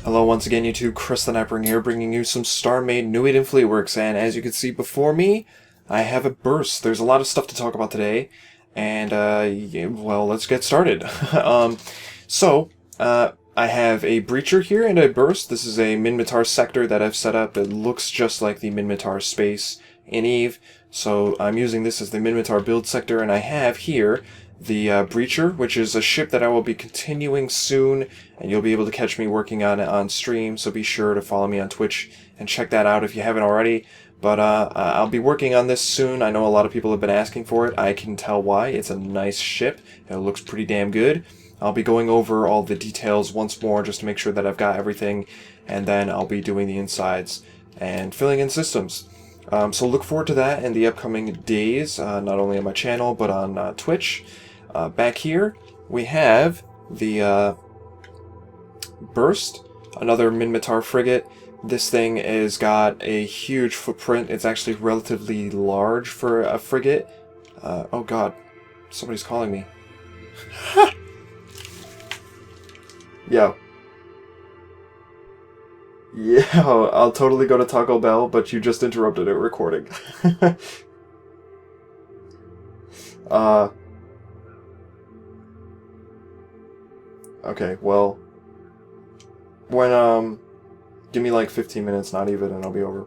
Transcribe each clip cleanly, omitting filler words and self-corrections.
Hello once again YouTube, Chris the Nightbringer here, bringing you some StarMade new in Fleetworks, and as you can see before me, I have a burst. There's a lot of stuff to talk about today, and yeah, well, let's get started. I have a breacher here and a burst. This is a Minmatar sector that I've set up. It looks just like the Minmatar space in Eve, so I'm using this as the Minmatar build sector, and I have here the breacher, which is a ship that I will be continuing soon, and you'll be able to catch me working on it on stream, so be sure to follow me on Twitch and check that out if you haven't already. But I'll be working on this soon. I know a lot of people have been asking for it. I can tell why. It's a nice ship. It looks pretty damn good. I'll be going over all the details once more just to make sure that I've got everything, and then I'll be doing the insides and filling in systems. So look forward to that in the upcoming days, not only on my channel, but on Twitch. Back here, we have the Burst, another Minmatar frigate. This thing has got a huge footprint. It's actually relatively large for a frigate. Oh god, somebody's calling me. Yo. Yeah, I'll totally go to Taco Bell, but you just interrupted it recording. Okay, well, when, give me like 15 minutes, not even, and I'll be over.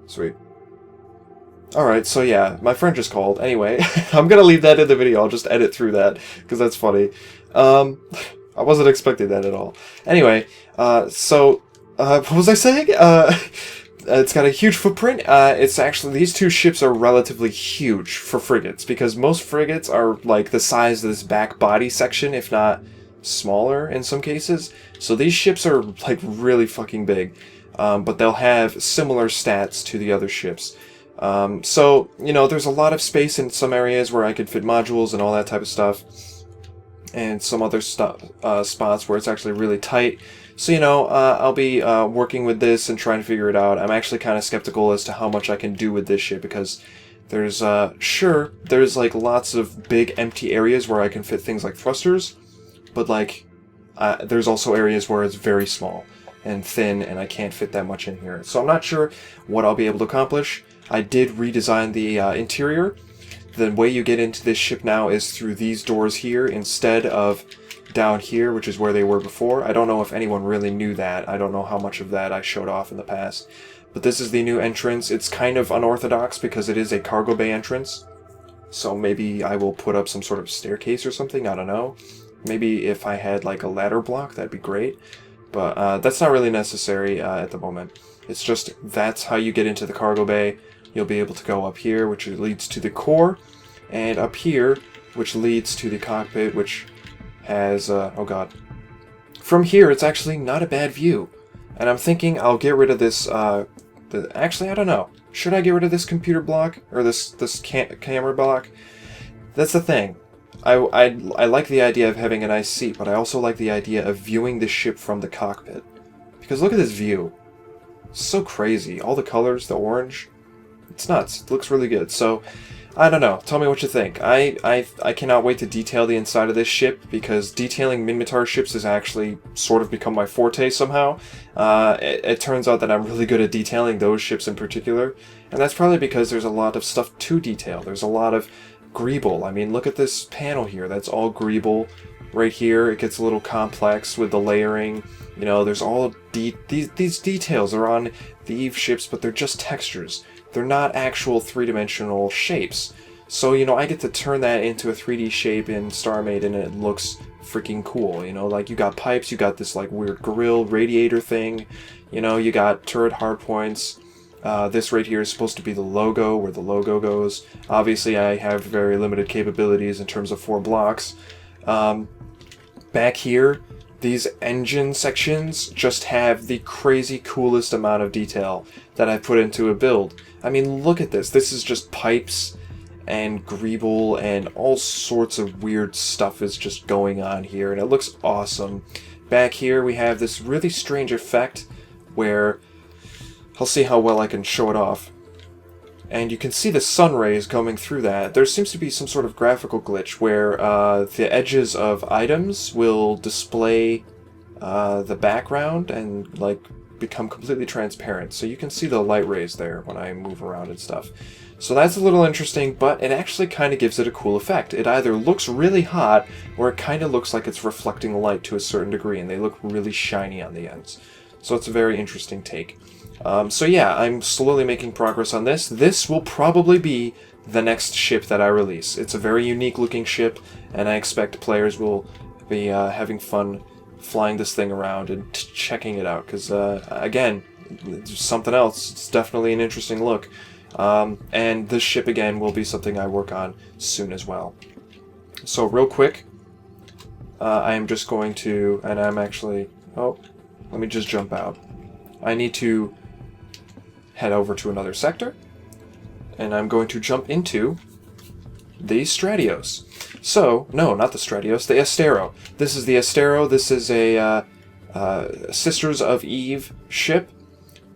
Sweet. Alright, so yeah, my friend just called. Anyway, I'm gonna leave that in the video. I'll just edit through that, because that's funny. I wasn't expecting that at all. Anyway, what was I saying? It's got a huge footprint. It's actually, these two ships are relatively huge for frigates, because most frigates are like the size of this back body section, if not smaller in some cases. So these ships are like really fucking big, but they'll have similar stats to the other ships. So, you know, there's a lot of space in some areas where I could fit modules and all that type of stuff, and some other spots where it's actually really tight. So, you know, I'll be working with this and trying to figure it out. I'm actually kind of skeptical as to how much I can do with this ship, because there's, sure, there's like lots of big empty areas where I can fit things like thrusters, but like, there's also areas where it's very small and thin and I can't fit that much in here. So I'm not sure what I'll be able to accomplish. I did redesign the interior. The way you get into this ship now is through these doors here instead of down here, which is where they were before. I don't know if anyone really knew that. I don't know how much of that I showed off in the past. But this is the new entrance. It's kind of unorthodox because it is a cargo bay entrance. So maybe I will put up some sort of staircase or something. I don't know. Maybe if I had like a ladder block, that'd be great. But that's not really necessary at the moment. It's just that's how you get into the cargo bay. You'll be able to go up here, which leads to the core, and up here, which leads to the cockpit, which has, oh god. From here, it's actually not a bad view. And I'm thinking I'll get rid of this, actually, I don't know. Should I get rid of this computer block, or this camera block? That's the thing. I like the idea of having a nice seat, but I also like the idea of viewing the ship from the cockpit. Because look at this view. It's so crazy. All the colors, the orange. It's nuts. It looks really good. So, I don't know. Tell me what you think. I cannot wait to detail the inside of this ship, because detailing Minmatar ships has actually sort of become my forte somehow. It turns out that I'm really good at detailing those ships in particular, and that's probably because there's a lot of stuff to detail. There's a lot of greeble. I mean, look at this panel here. That's all greeble. Right here, it gets a little complex with the layering. You know, there's all these details are on the Eve ships, but they're just textures. They're not actual three-dimensional shapes. So, you know, I get to turn that into a 3D shape in StarMade, and it looks freaking cool. You know, like, you got pipes, you got this, like, weird grill radiator thing. You know, you got turret hardpoints. This right here is supposed to be the logo, where the logo goes. Obviously, I have very limited capabilities in terms of 4 blocks. Back here, these engine sections just have the crazy coolest amount of detail that I put into a build. I mean, look at this. This is just pipes and greeble and all sorts of weird stuff is just going on here, and it looks awesome. Back here, we have this really strange effect where, I'll see how well I can show it off. and you can see the sun rays coming through that. There seems to be some sort of graphical glitch where the edges of items will display the background and like become completely transparent. So you can see the light rays there when I move around and stuff. So that's a little interesting, but it actually kind of gives it a cool effect. It either looks really hot, or it kind of looks like it's reflecting light to a certain degree, and they look really shiny on the ends. So it's a very interesting take. So yeah, I'm slowly making progress on this. This will probably be the next ship that I release. It's a very unique looking ship, and I expect players will be having fun flying this thing around and checking it out, because again, it's something else. It's definitely an interesting look. And this ship again will be something I work on soon as well. So real quick, I am just going to, and I'm actually, oh, let me just jump out. I need to head over to another sector, and I'm going to jump into the Stratios. So, no, not the Stratios, the Astero. This is the Astero. This is a Sisters of Eve ship.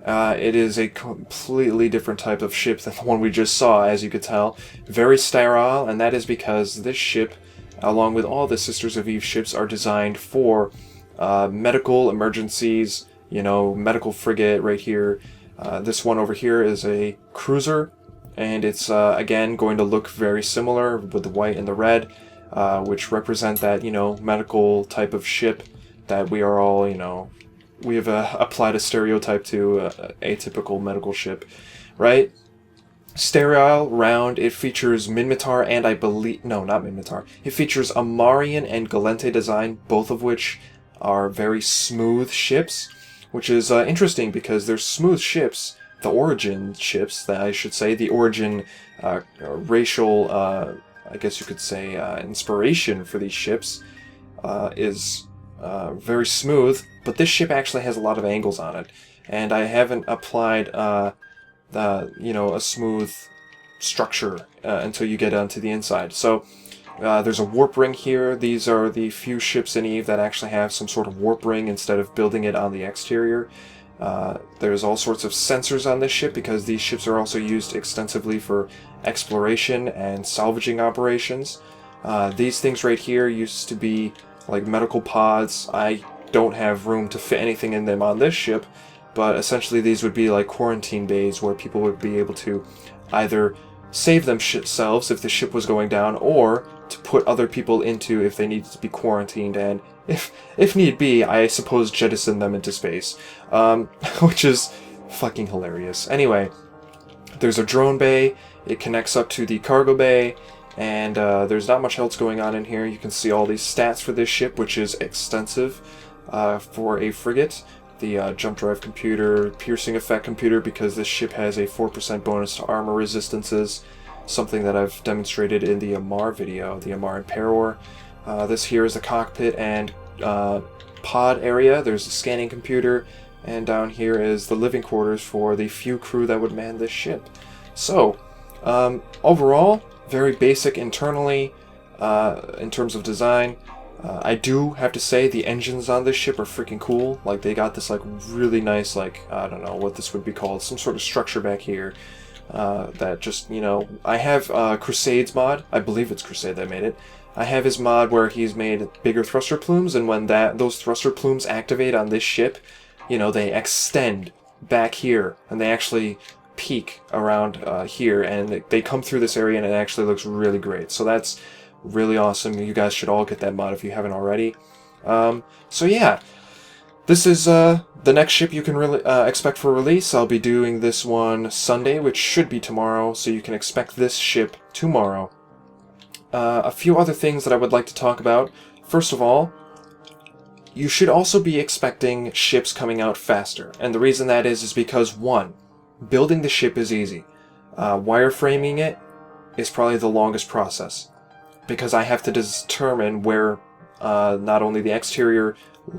It is a completely different type of ship than the one we just saw, as you could tell. Very sterile, and that is because this ship, along with all the Sisters of Eve ships, are designed for medical emergencies. You know, medical frigate right here. This one over here is a cruiser, and it's, again, going to look very similar with the white and the red, which represent that, you know, medical type of ship that we are all, you know, we have applied a stereotype to a typical medical ship, right? Sterile, round, it features Minmatar and I believe... No, not Minmatar. It features Amarian and Galente design, both of which are very smooth ships, which is interesting because they're smooth ships. The origin ships, that I should say, the origin racial, I guess you could say, inspiration for these ships is very smooth, but this ship actually has a lot of angles on it, and I haven't applied you know, a smooth structure until you get onto the inside. So there's a warp ring here. These are the few ships in Eve that actually have some sort of warp ring instead of building it on the exterior. There's all sorts of sensors on this ship because these ships are also used extensively for exploration and salvaging operations. These things right here used to be like medical pods. I don't have room to fit anything in them on this ship, but essentially these would be like quarantine bays where people would be able to either save themselves if the ship was going down, or to put other people into if they needed to be quarantined, and if need be, I suppose jettison them into space, which is fucking hilarious. Anyway, there's a drone bay. It connects up to the cargo bay, and there's not much else going on in here. You can see all these stats for this ship, which is extensive for a frigate. The jump drive computer, piercing effect computer, because this ship has a 4% bonus to armor resistances, something that I've demonstrated in the Amar video, the Amar Imperor. This here is the cockpit and pod area. There's a scanning computer, and down here is the living quarters for the few crew that would man this ship. So, overall, very basic internally in terms of design. I do have to say the engines on this ship are freaking cool. Like, they got this like really nice, like, I don't know what this would be called, some sort of structure back here that just, you know, I have Crusade's mod. I believe it's Crusade that made it. I have his mod where he's made bigger thruster plumes, and when those thruster plumes activate on this ship, you know, they extend back here, and they actually peak around here, and they come through this area, and it actually looks really great. So that's really awesome. You guys should all get that mod if you haven't already. So yeah, this is the next ship you can really expect for release. I'll be doing this one Sunday, which should be tomorrow, so you can expect this ship tomorrow. A few other things that I would like to talk about. First of all, you should also be expecting ships coming out faster, and the reason that is because, one, building the ship is easy. Wireframing it is probably the longest process, because I have to determine where not only the exterior,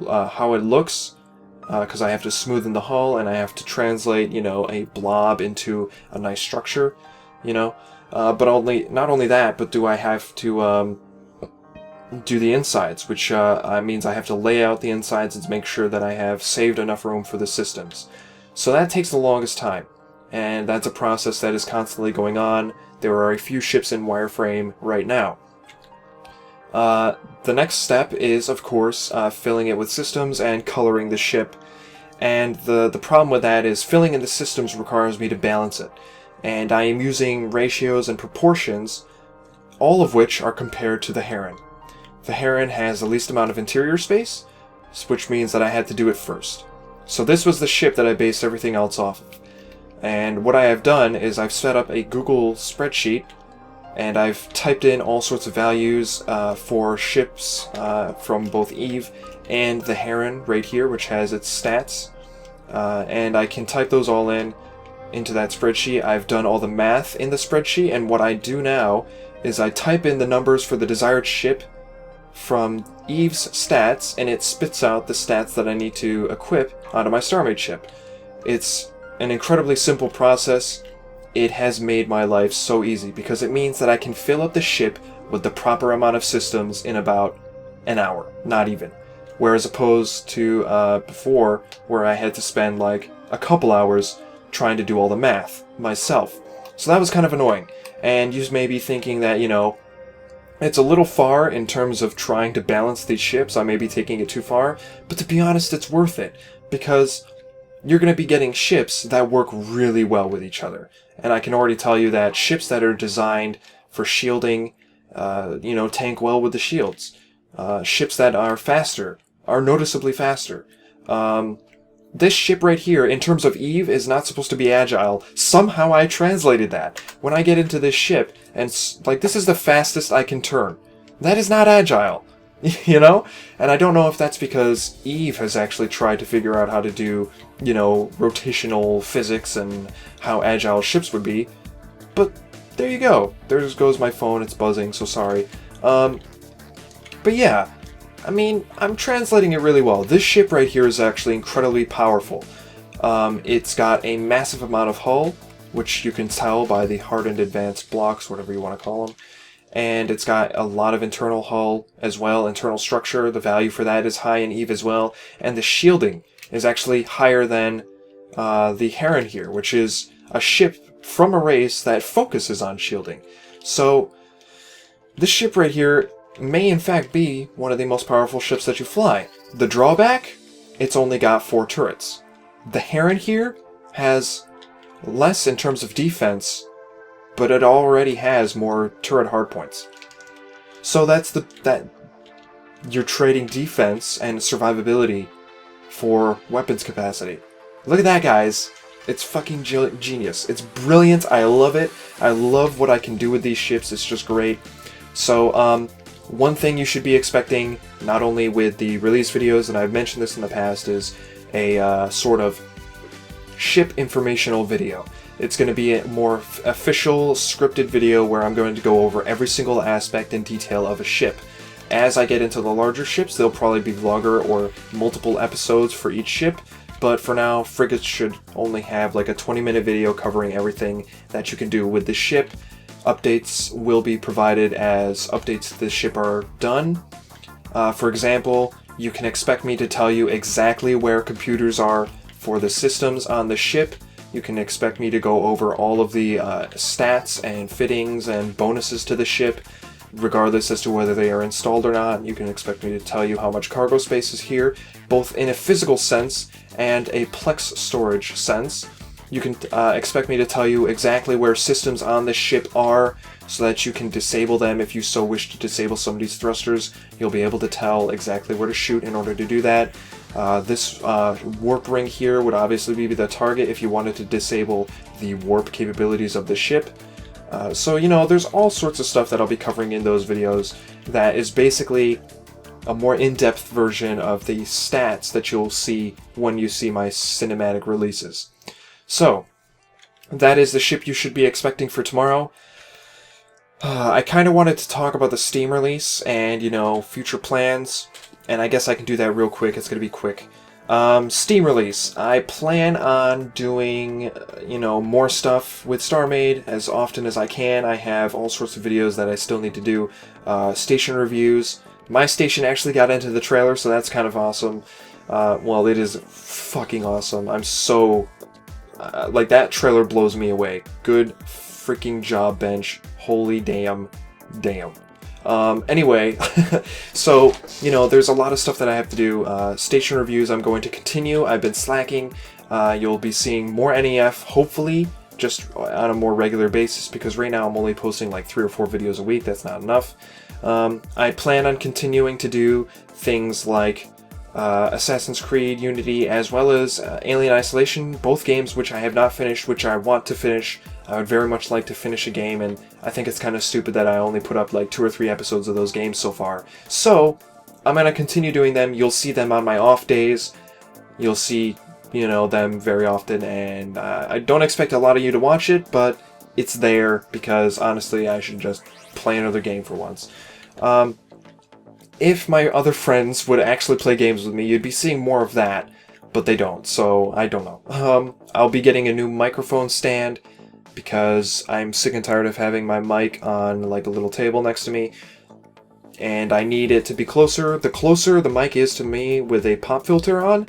how it looks, because I have to smoothen the hull, and I have to translate, you know, a blob into a nice structure, you know. But not only that, but do I have to do the insides, which means I have to lay out the insides and make sure that I have saved enough room for the systems. So that takes the longest time, and that's a process that is constantly going on. There are a few ships in wireframe right now. The next step is, of course, filling it with systems and coloring the ship. And the problem with that is filling in the systems requires me to balance it. And I am using ratios and proportions, all of which are compared to the Heron. The Heron has the least amount of interior space, which means that I had to do it first. So this was the ship that I based everything else off of. And what I have done is I've set up a Google spreadsheet, and I've typed in all sorts of values for ships from both Eve and the Heron right here, which has its stats. And I can type those all into that spreadsheet. I've done all the math in the spreadsheet, and what I do now is I type in the numbers for the desired ship from Eve's stats, and it spits out the stats that I need to equip onto my StarMade ship. It's an incredibly simple process. It has made my life so easy because it means that I can fill up the ship with the proper amount of systems in about an hour, not even. Whereas opposed to before, where I had to spend like a couple hours trying to do all the math myself. So that was kind of annoying. And you may be thinking that, you know, it's a little far in terms of trying to balance these ships. I may be taking it too far, but to be honest, it's worth it because you're going to be getting ships that work really well with each other. And I can already tell you that ships that are designed for shielding, tank well with the shields. Ships that are faster are noticeably faster. This ship right here, in terms of Eve, is not supposed to be agile. Somehow I translated that. When I get into this ship, and like, this is the fastest I can turn. That is not agile. You know? And I don't know if that's because Eve has actually tried to figure out how to do, you know, rotational physics and how agile ships would be. But there you go. There just goes my phone. It's buzzing, so sorry. But yeah. I mean, I'm translating it really well. This ship right here is actually incredibly powerful. It's got a massive amount of hull, which you can tell by the hardened advanced blocks, whatever you want to call them. And it's got a lot of internal hull as well, internal structure. The value for that is high in Eve as well. And the shielding is actually higher than the Heron here, which is a ship from a race that focuses on shielding. So this ship right here may in fact be one of the most powerful ships that you fly. The drawback? It's only got 4 turrets. The Heron here has less in terms of defense, but it already has more turret hardpoints. So that's that you're trading defense and survivability for weapons capacity. Look at that, guys. It's fucking genius. It's brilliant. I love it. I love what I can do with these ships. It's just great. So, one thing you should be expecting, not only with the release videos, and I've mentioned this in the past, is a sort of ship informational video. It's going to be a more official, scripted video where I'm going to go over every single aspect and detail of a ship. As I get into the larger ships, there'll probably be vlogger or multiple episodes for each ship, but for now, frigates should only have like a 20-minute video covering everything that you can do with the ship. Updates will be provided as updates to the ship are done. For example, you can expect me to tell you exactly where computers are for the systems on the ship. You can expect me to go over all of the stats and fittings and bonuses to the ship, regardless as to whether they are installed or not. You can expect me to tell you how much cargo space is here, both in a physical sense and a Plex storage sense. You can expect me to tell you exactly where systems on the ship are so that you can disable them if you so wish to disable somebody's thrusters. You'll be able to tell exactly where to shoot in order to do that. This warp ring here would obviously be the target if you wanted to disable the warp capabilities of the ship. So, you know, there's all sorts of stuff that I'll be covering in those videos that is basically a more in-depth version of the stats that you'll see when you see my cinematic releases. So, that is the ship you should be expecting for tomorrow. I kind of wanted to talk about the Steam release and, you know, future plans, and I guess I can do that real quick. It's going to be quick. Steam release. I plan on doing, you know, more stuff with StarMade as often as I can. I have all sorts of videos that I still need to do. Station reviews. My station actually got into the trailer, so that's kind of awesome. Well, it is fucking awesome. I'm so... like, that trailer blows me away. Good freaking job, Bench. Holy damn. Anyway, so, you know, there's a lot of stuff that I have to do. Station reviews, I'm going to continue. I've been slacking. You'll be seeing more NEF, hopefully, just on a more regular basis, because right now I'm only posting like 3 or 4 videos a week. That's not enough. I plan on continuing to do things like Assassin's Creed Unity, as well as Alien Isolation, both games which I have not finished, which I want to finish. I would very much like to finish a game, and I think it's kind of stupid that I only put up like 2 or 3 episodes of those games so far. So, I'm going to continue doing them. You'll see them on my off days. You'll see, you know, them very often, and I don't expect a lot of you to watch it, but it's there because, honestly, I should just play another game for once. If my other friends would actually play games with me, you'd be seeing more of that, but they don't, so I don't know. I'll be getting a new microphone stand, because I'm sick and tired of having my mic on like a little table next to me, and I need it to be closer. The closer the mic is to me with a pop filter on,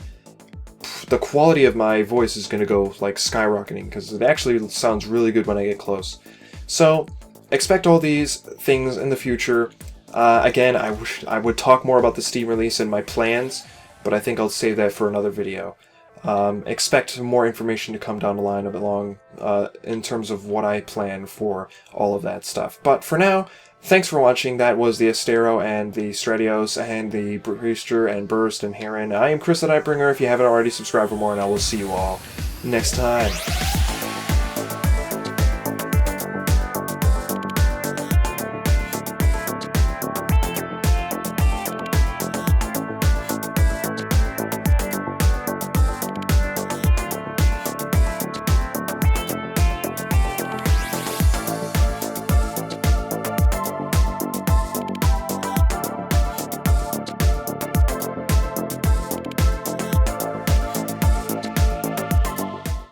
the quality of my voice is going to go like skyrocketing, because it actually sounds really good when I get close. So expect all these things in the future. Again, I wish I would talk more about the Steam release and my plans, but I think I'll save that for another video. Expect more information to come down the line in terms of what I plan for all of that stuff. But for now, thanks for watching. That was the Astero and the Stratios and the Brewster and Burst and Heron. I am Chris the Nightbringer. If you haven't already, subscribe for more, and I will see you all next time.